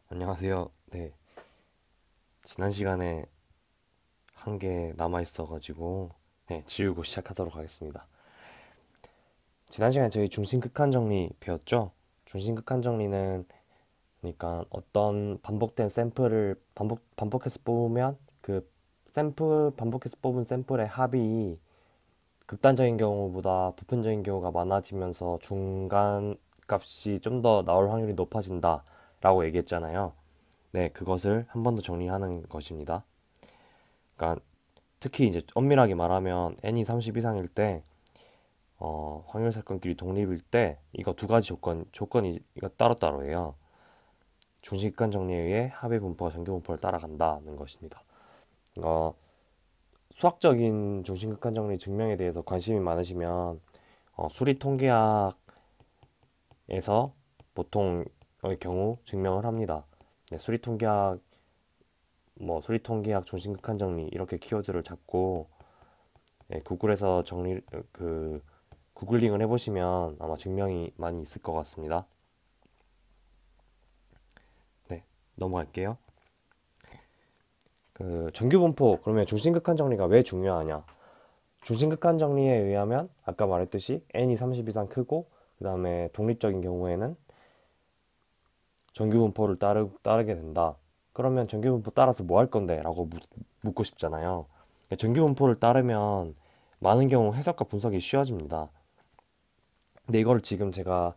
안녕하세요. 네, 지난 시간에 한 개 남아 있어가지고 지우고 시작하도록 하겠습니다. 지난 시간에 저희 중심극한 정리 배웠죠? 중심극한 정리는 그러니까 어떤 반복된 샘플을 반복해서 뽑으면 그 반복해서 뽑은 샘플의 합이 극단적인 경우보다 보편적인 경우가 많아지면서 중간 값이 좀 더 나올 확률이 높아진다라고 얘기했잖아요. 네, 그것을 한 번 더 정리하는 것입니다. 그러니까 특히 이제 엄밀하게 말하면 n이 30 이상일 때 확률 사건끼리 독립일 때 이거 두 가지 조건이 이거 따로따로예요. 중식간 정리에 의해 합의 분포가 정규 분포를 따라간다는 것입니다. 어, 수학적인 중심극한 정리 증명에 대해서 관심이 많으시면 수리 통계학에서 보통의 경우 증명을 합니다. 네, 수리 통계학 중심극한 정리 이렇게 키워드를 잡고 구글에서 구글링을 해보시면 아마 증명이 많이 있을 것 같습니다. 네, 넘어갈게요. 그 정규분포, 그러면 중심극한 정리가 왜 중요하냐? 중심극한 정리에 의하면 아까 말했듯이 n이 30 이상 크고 그 다음에 독립적인 경우에는 정규분포를 따르게 된다. 그러면 정규분포 따라서 뭐 할 건데? 라고 묻고 싶잖아요. 정규분포를 따르면 많은 경우 해석과 분석이 쉬워집니다. 근데 이걸 지금 제가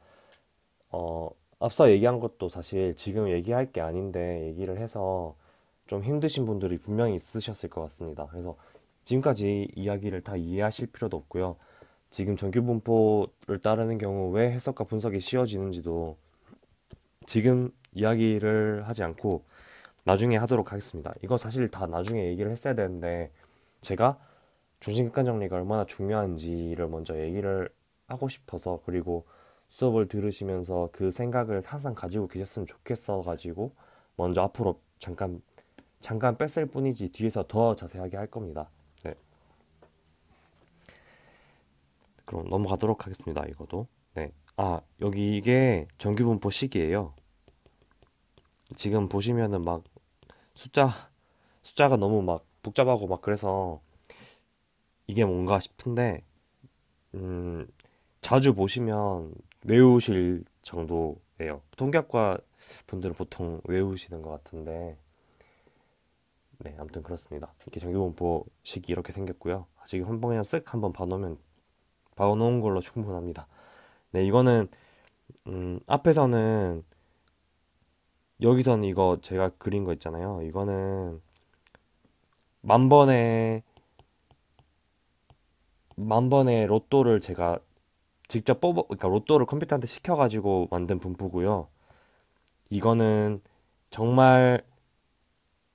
어, 앞서 얘기한 것도 사실 지금 얘기할 게 아닌데 얘기를 해서 좀 힘드신 분들이 분명히 있으셨을 것 같습니다. 그래서 지금까지 이야기를 다 이해하실 필요도 없고요. 지금 정규 분포를 따르는 경우 왜 해석과 분석이 쉬워지는지도 지금 이야기를 하지 않고 나중에 하도록 하겠습니다. 이거 사실 다 나중에 얘기를 했어야 되는데 제가 중심객관 정리가 얼마나 중요한지를 먼저 얘기를 하고 싶어서, 그리고 수업을 들으시면서 그 생각을 항상 가지고 계셨으면 좋겠어 가지고 먼저 앞으로 잠깐 뺐을 뿐이지 뒤에서 더 자세하게 할 겁니다. 네, 그럼 넘어가도록 하겠습니다. 이거도. 네. 여기 이게 정규분포식이에요. 지금 보시면은 막 숫자 숫자가 너무 막 복잡하고 막 그래서 이게 뭔가 싶은데 음, 자주 보시면 외우실 정도예요. 통계학과 분들은 보통 외우시는 것 같은데, 네, 아무튼 그렇습니다. 이렇게 정규분포식이 이렇게 생겼고요. 지금 한 번에 쓱 한번 봐놓은 걸로 충분합니다. 네, 이거는 앞에서는 여기서는 이거 제가 그린 거 있잖아요. 이거는 만 번의 만 번의 로또를 제가 직접 그러니까 로또를 컴퓨터한테 시켜가지고 만든 분포고요. 이거는 정말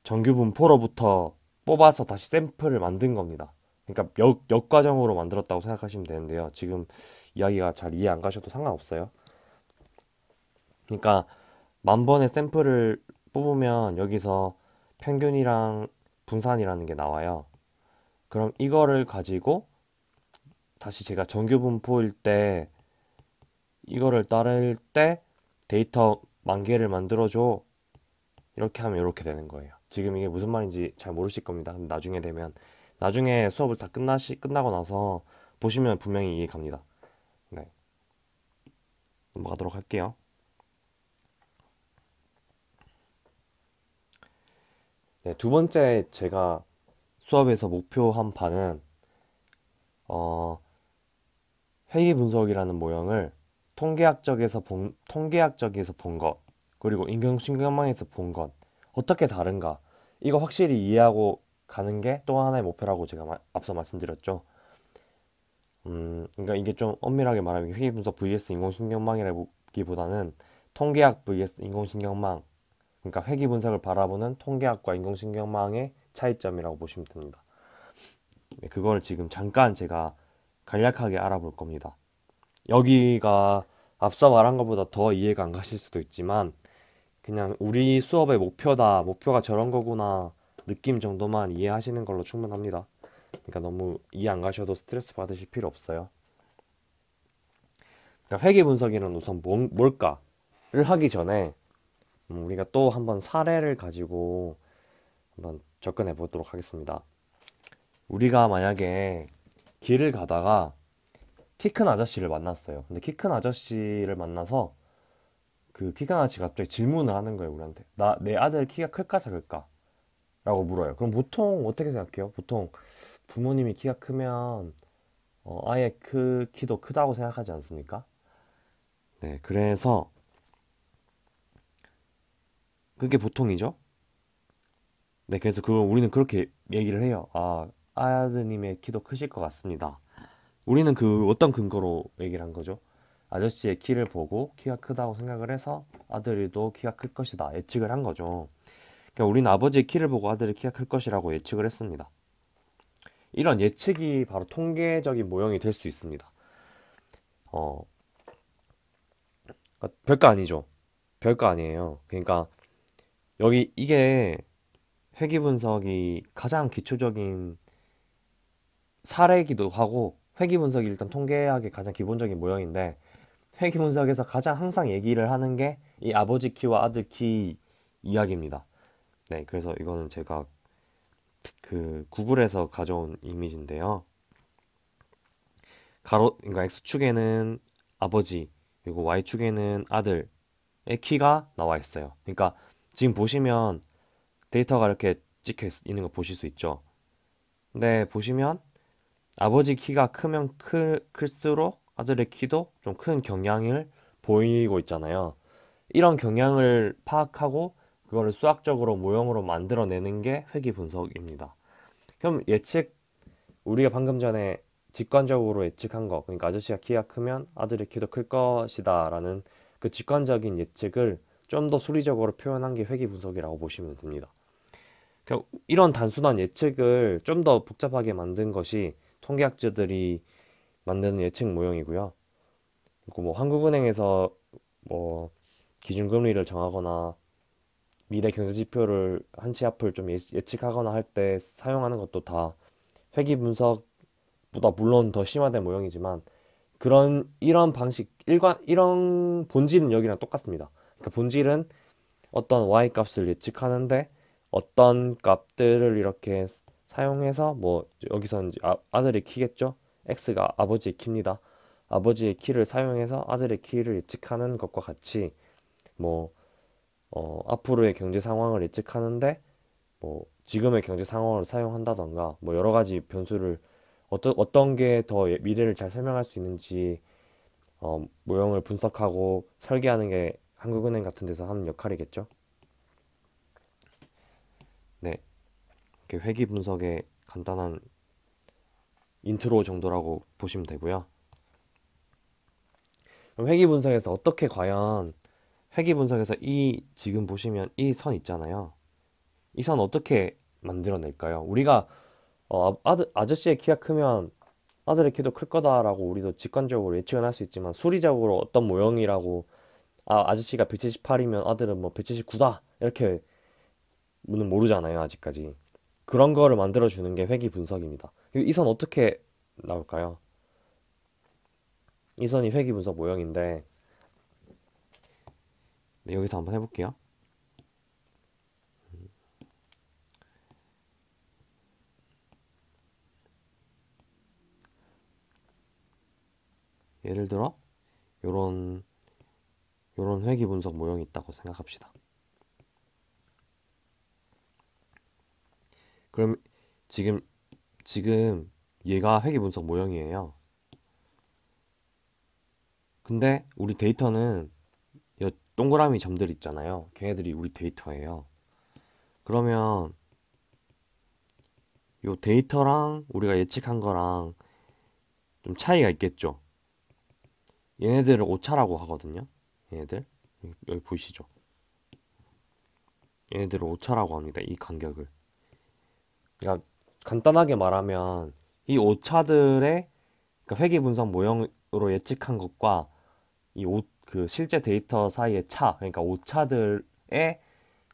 정규 분포로부터 뽑아서 다시 샘플을 만든 겁니다. 그러니까 역과정으로 만들었다고 생각하시면 되는데요. 지금 이야기가 잘 이해 안 가셔도 상관없어요. 그러니까 만 번의 샘플을 뽑으면 여기서 평균이랑 분산이라는 게 나와요. 그럼 이거를 가지고 다시 제가 정규 분포일 때 이거를 따를 때 데이터 만 개를 만들어줘. 이렇게 하면 이렇게 되는 거예요. 지금 이게 무슨 말인지 잘 모르실 겁니다. 근데 나중에 수업을 다 끝나고 나서 보시면 분명히 이해 갑니다. 네, 넘어가도록 할게요. 네, 두 번째 제가 수업에서 목표한 바는 어, 회귀 분석이라는 모형을 통계학적에서 본 것, 그리고 인공신경망에서 본 것, 어떻게 다른가, 이거 확실히 이해하고 가는 게 또 하나의 목표라고 제가 앞서 말씀드렸죠. 그러니까 이게 좀 엄밀하게 말하면 회귀 분석 vs 인공신경망이라기보다는 통계학 vs 인공신경망, 그러니까 회귀 분석을 바라보는 통계학과 인공신경망의 차이점이라고 보시면 됩니다. 네, 그걸 지금 잠깐 제가 간략하게 알아볼 겁니다. 여기가 앞서 말한 것보다 더 이해가 안 가실 수도 있지만 그냥 우리 수업의 목표가 저런 거구나 느낌 정도만 이해하시는 걸로 충분합니다. 그러니까 너무 이해 안 가셔도 스트레스 받으실 필요 없어요. 그러니까 회계 분석이란 우선 뭘까를 하기 전에 우리가 또 한번 사례를 가지고 한번 접근해 보도록 하겠습니다. 우리가 만약에 길을 가다가 키 큰 아저씨를 만났어요. 근데 키 큰 아저씨를 만나서 그 키 큰 아저씨가 갑자기 질문을 하는 거예요, 우리한테. 내 아들 키가 클까 작을까? 라고 물어요. 그럼 보통 어떻게 생각해요? 보통 부모님이 키가 크면 아예 그 키도 크다고 생각하지 않습니까? 네, 그래서 그게 보통이죠. 네, 그래서 그걸 우리는 그렇게 얘기를 해요. 아드님의 키도 크실 것 같습니다. 우리는 그 어떤 근거로 얘기를 한 거죠? 아저씨의 키를 보고 키가 크다고 생각을 해서 아들도 키가 클 것이다 예측을 한 거죠. 그러니까 우리는 아버지의 키를 보고 아들의 키가 클 것이라고 예측을 했습니다. 이런 예측이 바로 통계적인 모형이 될 수 있습니다. 어, 별거 아니죠. 별거 아니에요. 그러니까 여기 이게 회귀 분석이 가장 기초적인 사례이기도 하고 회귀 분석이 일단 통계학의 가장 기본적인 모형인데 회귀 분석에서 가장 항상 얘기를 하는 게 이 아버지 키와 아들 키 이야기입니다. 네, 그래서 이거는 제가 그 구글에서 가져온 이미지인데요. 그러니까 X축에는 아버지, 그리고 Y축에는 아들의 키가 나와 있어요. 그러니까 지금 보시면 데이터가 이렇게 찍혀 있는 거 보실 수 있죠. 근데 보시면 아버지 키가 크면 클수록 아들의 키도 좀 큰 경향을 보이고 있잖아요. 이런 경향을 파악하고 그거를 수학적으로 모형으로 만들어내는 게 회귀 분석입니다. 그럼 우리가 방금 전에 직관적으로 예측한 거, 그러니까 아저씨가 키가 크면 아들의 키도 클 것이다 라는 그 직관적인 예측을 좀 더 수리적으로 표현한 게 회귀 분석이라고 보시면 됩니다. 그러니까 이런 단순한 예측을 좀 더 복잡하게 만든 것이 통계학자들이 만드는 예측 모형이고요. 그리고 뭐 한국은행에서 뭐 기준금리를 정하거나 미래 경제 지표를 한 치 앞을 좀 예측하거나 할 때 사용하는 것도 다 회귀 분석보다 물론 더 심화된 모형이지만 이런 방식 이런 본질은 여기랑 똑같습니다. 그러니까 본질은 어떤 y 값을 예측하는데 어떤 값들을 이렇게 사용해서 뭐 여기서는 이제 아들의 키겠죠? x가 아버지의 키입니다. 아버지의 키를 사용해서 아들의 키를 예측하는 것과 같이 뭐 앞으로의 경제 상황을 예측하는데 뭐 지금의 경제 상황을 사용한다던가 뭐 여러 가지 변수를 어떤 게 더 미래를 잘 설명할 수 있는지 모형을 분석하고 설계하는 게 한국은행 같은 데서 하는 역할이겠죠. 네, 이렇게 회귀 분석의 간단한 인트로 정도라고 보시면 되고요. 그럼 회귀 분석에서 어떻게 과연 회귀 분석에서 이 지금 보시면 이 선 있잖아요. 이 선 어떻게 만들어낼까요? 우리가 아저씨의 키가 크면 아들의 키도 클 거다라고 우리도 직관적으로 예측은 할 수 있지만 수리적으로 어떤 모형이라고 아저씨가 178이면 아들은 뭐 179다 이렇게는 모르잖아요 아직까지. 그런 거를 만들어주는 게 회귀 분석입니다. 이 선 어떻게 나올까요? 이 선이 회귀 분석 모형인데 네, 여기서 한번 해볼게요. 예를 들어 요런 회귀 분석 모형이 있다고 생각합시다. 그럼 지금 얘가 회귀 분석 모형이에요. 근데 우리 데이터는 이 동그라미 점들 있잖아요. 걔네들이 우리 데이터예요. 그러면 이 데이터랑 우리가 예측한 거랑 좀 차이가 있겠죠. 얘네들을 오차라고 하거든요. 얘네들 여기 보이시죠? 얘네들을 오차라고 합니다. 이 간격을. 그러니까 간단하게 말하면 이 오차들의 그러니까 회귀 분석 모형으로 예측한 것과 그 실제 데이터 사이의 차, 그러니까 오차들의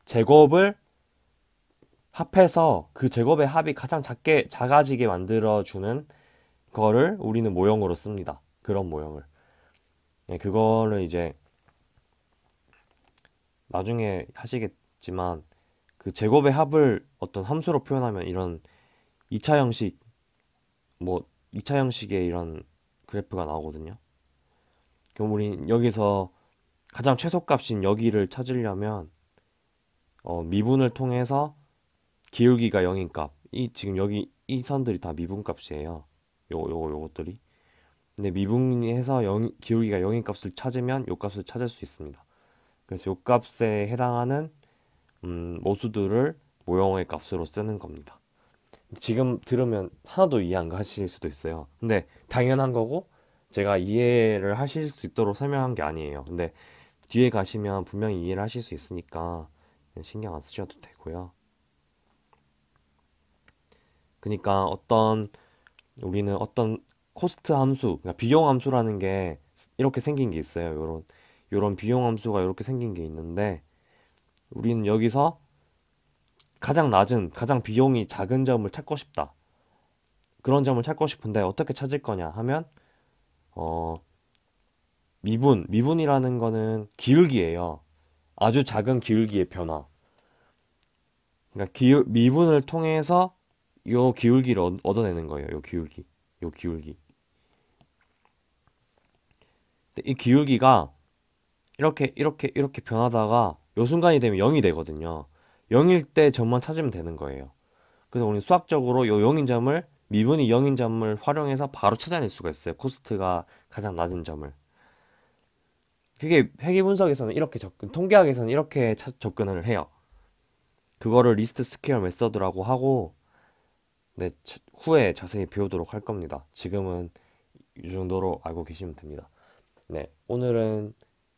제곱을 합해서 그 제곱의 합이 가장 작아지게 만들어주는 거를 우리는 모형으로 씁니다. 그런 모형을. 네, 그거를 이제 나중에 하시겠지만 그 제곱의 합을 어떤 함수로 표현하면 이런 2차 형식, 뭐 2차 형식의 이런 그래프가 나오거든요. 그럼 우린 여기서 가장 최소값인 여기를 찾으려면 미분을 통해서 기울기가 0인 값, 이 지금 여기 이 선들이 다 미분값이에요. 요것들이. 근데 미분해서 기울기가 0인 값을 찾으면 요 값을 찾을 수 있습니다. 그래서 요 값에 해당하는 모수들을 모형의 값으로 쓰는 겁니다. 지금 들으면 하나도 이해 안 가실 수도 있어요. 근데 당연한 거고 제가 이해를 하실 수 있도록 설명한 게 아니에요. 근데 뒤에 가시면 분명히 이해를 하실 수 있으니까 신경 안 쓰셔도 되고요. 그러니까 우리는 어떤 코스트 함수, 그러니까 비용 함수라는 게 이렇게 생긴 게 있어요. 요런 비용 함수가 이렇게 생긴 게 있는데 우리는 여기서 가장 비용이 작은 점을 찾고 싶다. 그런 점을 찾고 싶은데 어떻게 찾을 거냐 하면 어, 미분이라는 거는 기울기예요. 아주 작은 기울기의 변화. 그러니까 미분을 통해서 요 기울기를 얻어내는 거예요. 요 기울기. 근데 이 기울기가 이렇게 변하다가 요 순간이 되면 0이 되거든요. 0일 때 점만 찾으면 되는 거예요. 그래서 우리 수학적으로 요 0인 점을 미분이 0인 점을 활용해서 바로 찾아낼 수가 있어요. 코스트가 가장 낮은 점을. 그게 회계 분석에서는 통계학에서는 이렇게 접근을 해요. 그거를 리스트 스퀘어 메서드라고 하고, 네, 후에 자세히 배우도록 할 겁니다. 지금은 이 정도로 알고 계시면 됩니다. 네, 오늘은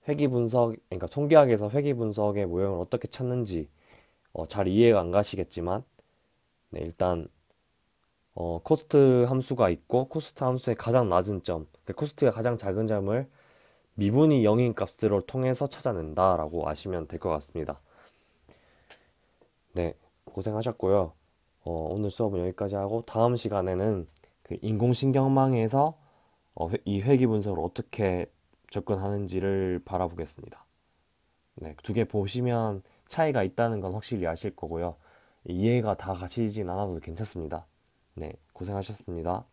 회계 분석, 그러니까 통계학에서 회계 분석의 모형을 어떻게 찾는지 잘 이해가 안 가시겠지만, 네, 일단 코스트 함수가 있고 코스트 함수의 가장 낮은 점, 그러니까 코스트가 가장 작은 점을 미분이 0인 값으로 통해서 찾아낸다라고 아시면 될 것 같습니다. 네, 고생하셨고요. 오늘 수업은 여기까지 하고 다음 시간에는 그 인공신경망에서 이 회귀 분석을 어떻게 접근하는지를 바라보겠습니다. 네, 두 개 보시면 차이가 있다는 건 확실히 아실 거고요. 이해가 다 가시진 않아도 괜찮습니다. 네, 고생하셨습니다.